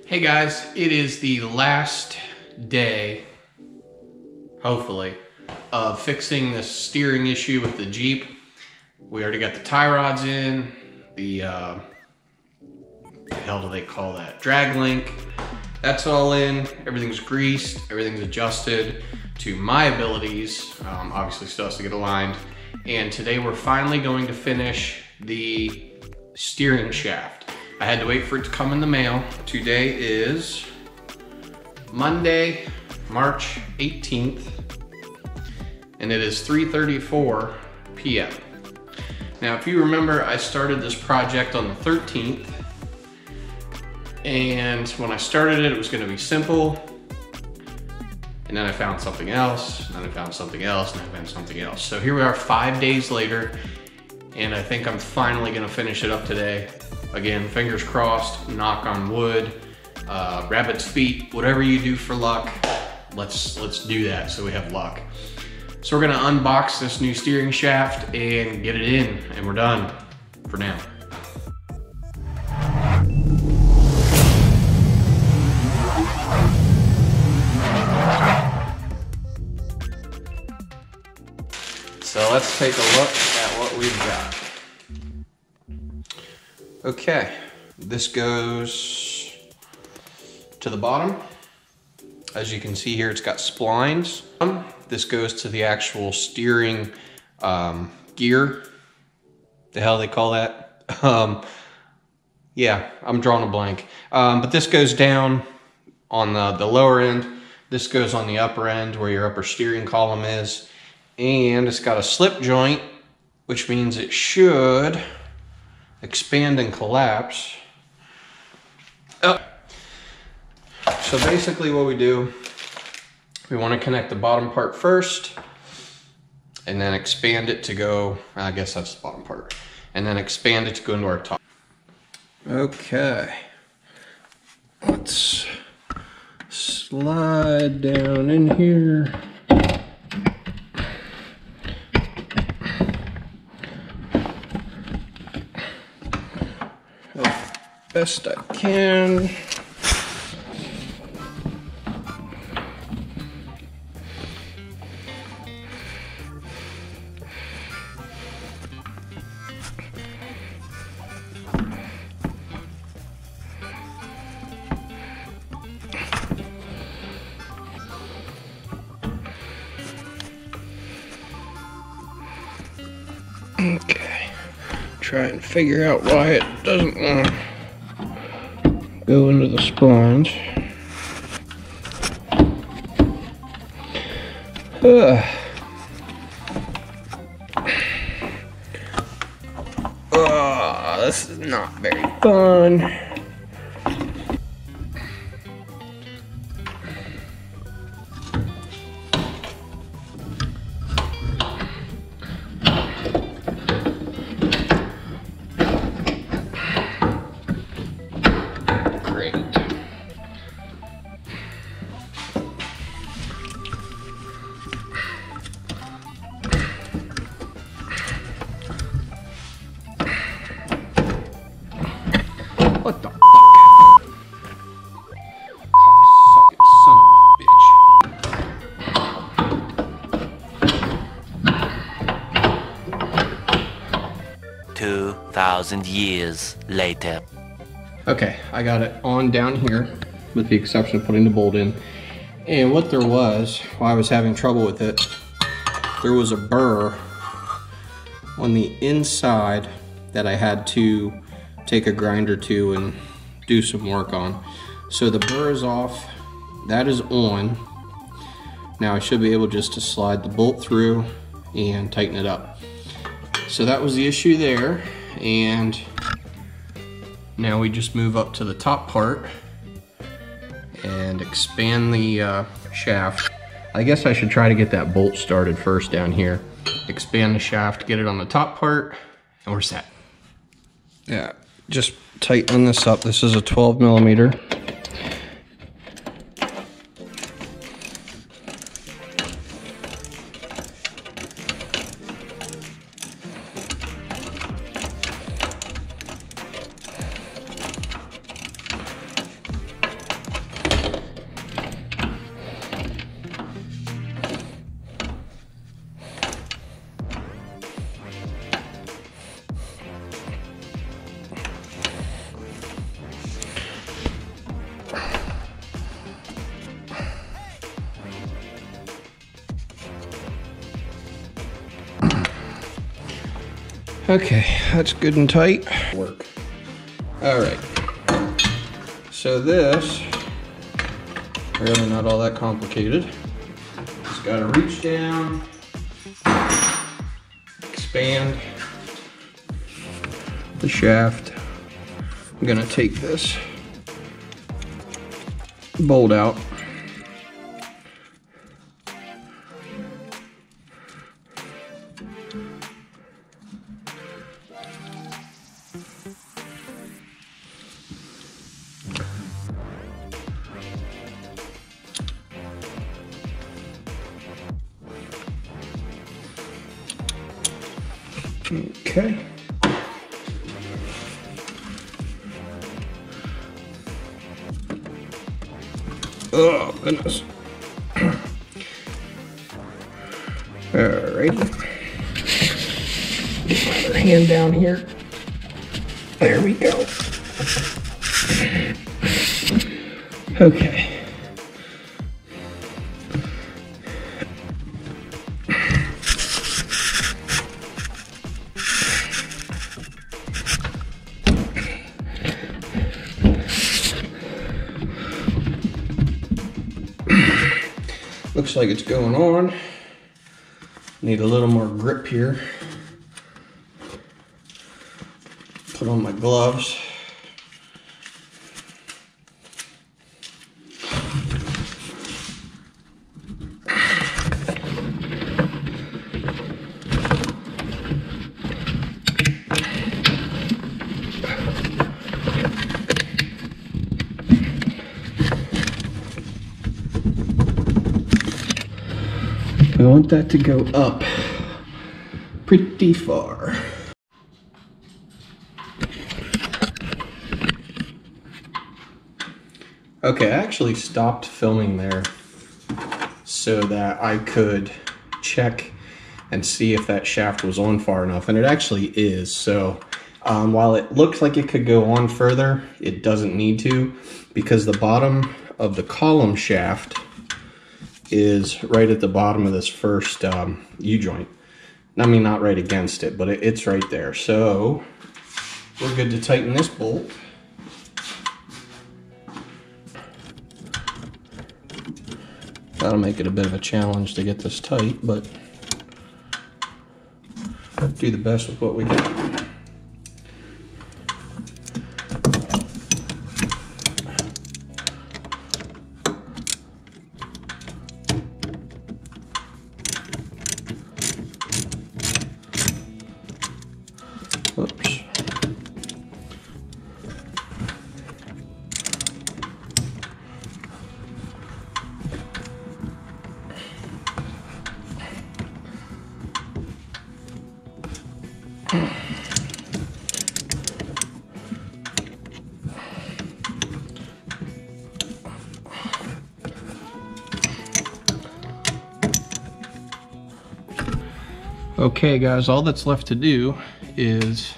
Hey guys, it is the last day, hopefully, of fixing this steering issue with the Jeep. We already got the tie rods in, the hell do they call that? Drag link. That's all in, everything's greased, everything's adjusted to my abilities. Obviously still has to get aligned. And today we're finally going to finish the steering shaft. I had to wait for it to come in the mail. Today is Monday, March 18th, and it is 3:34 p.m. Now, if you remember, I started this project on the 13th, and when I started it, it was gonna be simple, and then I found something else, and then I found something else, and I found something else. So here we are 5 days later, and I think I'm finally gonna finish it up today. Again, fingers crossed, knock on wood, rabbit's feet, whatever you do for luck, let's do that so we have luck. So we're gonna unbox this new steering shaft and get it in, and we're done for now. So let's take a look at what we've got. Okay, this goes to the bottom. As you can see here, it's got splines. This goes to the actual steering gear. The hell they call that? Yeah, I'm drawing a blank. But this goes down on the lower end. This goes on the upper end where your upper steering column is. And it's got a slip joint, which means it should expand and collapse. Oh. So basically what we do, we want to connect the bottom part first and then expand it to go, I guess that's the bottom part, and then expand it to go into our top. Okay, let's slide down in here. Best I can. Okay, try and figure out why it doesn't want to go into the splines. This is not very fun. What the fuck? Cocksucking son of a bitch. 2,000 years later. Okay, I got it on down here, with the exception of putting the bolt in. And what there was, while I was having trouble with it, there was a burr on the inside that I had to take a grinder to and do some work on. So the burr is off, that is on. Now I should be able just to slide the bolt through and tighten it up. So that was the issue there, and now we just move up to the top part and expand the shaft. I guess I should try to get that bolt started first down here. Expand the shaft, get it on the top part, and we're set. Yeah, just tighten this up. This is a 12 millimeter. Okay, that's good and tight. Work. All right. So this, really not all that complicated. Just gotta reach down, expand the shaft. I'm gonna take this bolt out. Okay. Oh, goodness. Alrighty. Get my other hand down here. There we go. Okay. Looks like it's going on. Need a little more grip here. Put on my gloves. I want that to go up pretty far. Okay, I actually stopped filming there so that I could check and see if that shaft was on far enough, and it actually is. So while it looks like it could go on further, it doesn't need to, because the bottom of the column shaft is right at the bottom of this first U-joint. I mean, not right against it, but it's right there. So we're good to tighten this bolt. That'll make it a bit of a challenge to get this tight, but do the best with what we got. Oops. Okay guys, all that's left to do is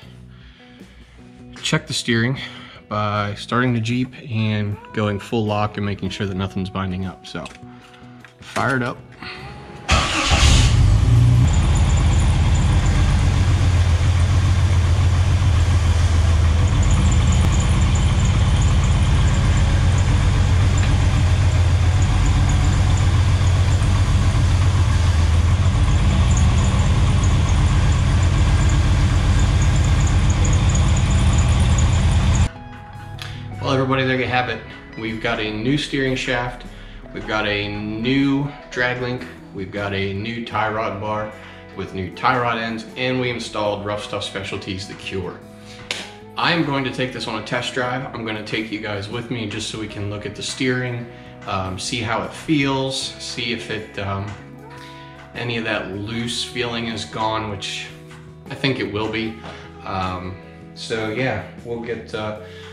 check the steering by starting the Jeep and going full lock and making sure that nothing's binding up. So, fire it up. Well everybody, there you have it. We've got a new steering shaft, we've got a new drag link, we've got a new tie rod bar with new tie rod ends, and we installed Rough Stuff Specialties, the Cure. I'm going to take this on a test drive. I'm going to take you guys with me just so we can look at the steering, see how it feels, see if it any of that loose feeling is gone, which I think it will be. So yeah, we'll get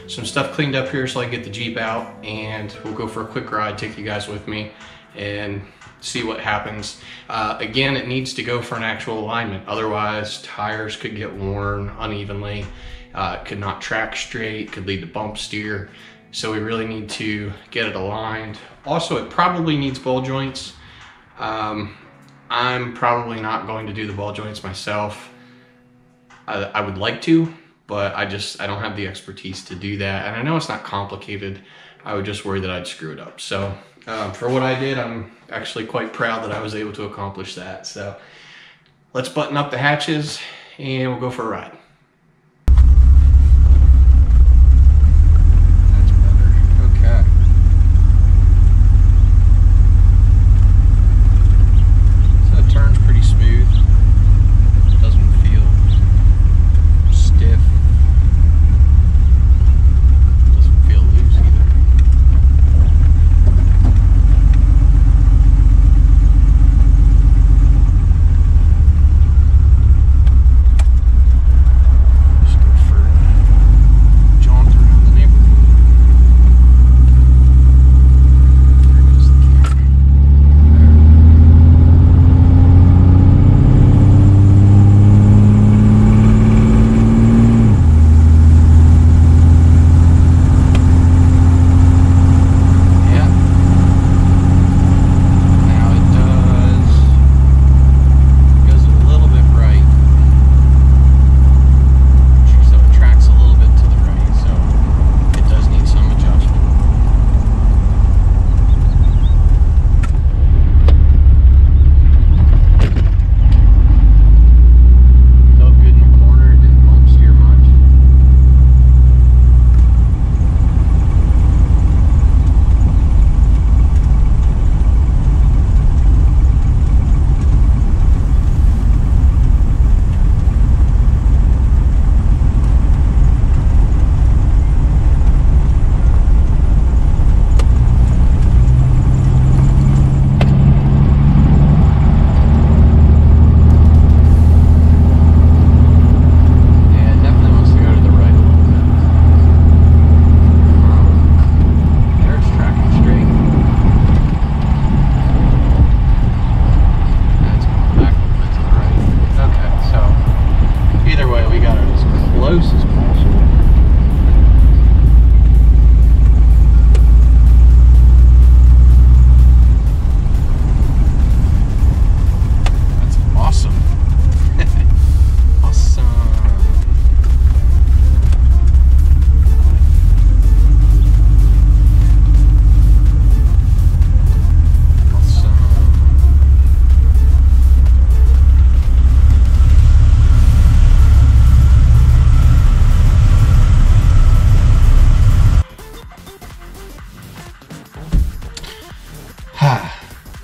some stuff cleaned up here so I get the Jeep out, and we'll go for a quick ride, take you guys with me, and see what happens. Again, it needs to go for an actual alignment. Otherwise, tires could get worn unevenly. It could not track straight, could lead to bump steer. So we really need to get it aligned. Also, it probably needs ball joints. I'm probably not going to do the ball joints myself. I would like to, but I don't have the expertise to do that. And I know it's not complicated. I would just worry that I'd screw it up. So for what I did, I'm actually quite proud that I was able to accomplish that. So let's button up the hatches and we'll go for a ride. That's better. Okay. So it turns pretty smooth. It doesn't feel stiff. It doesn't feel loose either. Just go for a jaunt around the neighborhood. There goes the camera. Yeah. Now it goes a little bit right. So it tracks a little bit to the right, so it does need some adjustment. Felt good in the corner, it didn't bump steer much. Yeah, it definitely wants to go to the right a little bit. There it's tracking straight. That's going back a little bit to the right. Okay, so either way, we got it as close as possible. That's awesome. Awesome.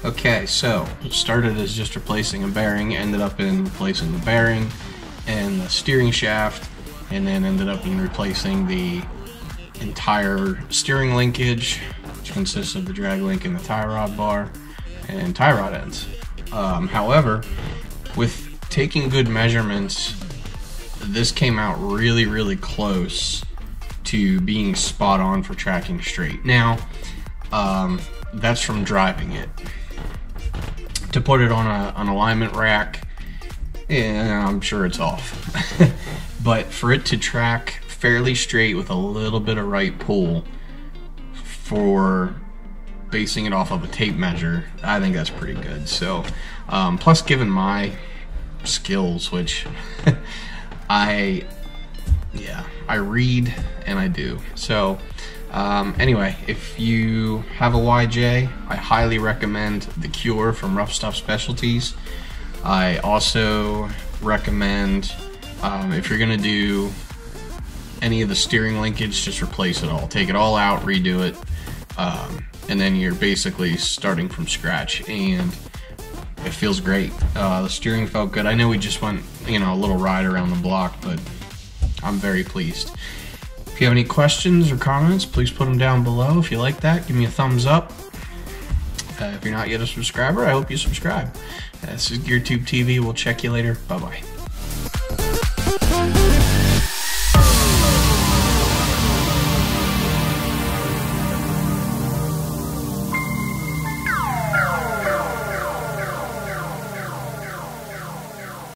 Okay, so it started as just replacing a bearing, ended up in replacing the bearing and the steering shaft, and then ended up in replacing the entire steering linkage, which consists of the drag link and the tie rod bar and tie rod ends. However, with taking good measurements, this came out really, really close to being spot on for tracking straight. Now, that's from driving it. To put it on an alignment rack, yeah, I'm sure it's off. But for it to track fairly straight with a little bit of right pull for basing it off of a tape measure, I think that's pretty good. So, plus given my skills, which I read and I do. So, anyway, if you have a YJ, I highly recommend the Cure from Rough Stuff Specialties. I also recommend, if you're gonna do any of the steering linkage, just replace it all. Take it all out, redo it, and then you're basically starting from scratch, and it feels great. The steering felt good. I know we just went, a little ride around the block, but I'm very pleased. If you have any questions or comments, please put them down below. If you like that, give me a thumbs up. If you're not yet a subscriber, I hope you subscribe. This is GearTube TV. We'll check you later. Bye-bye.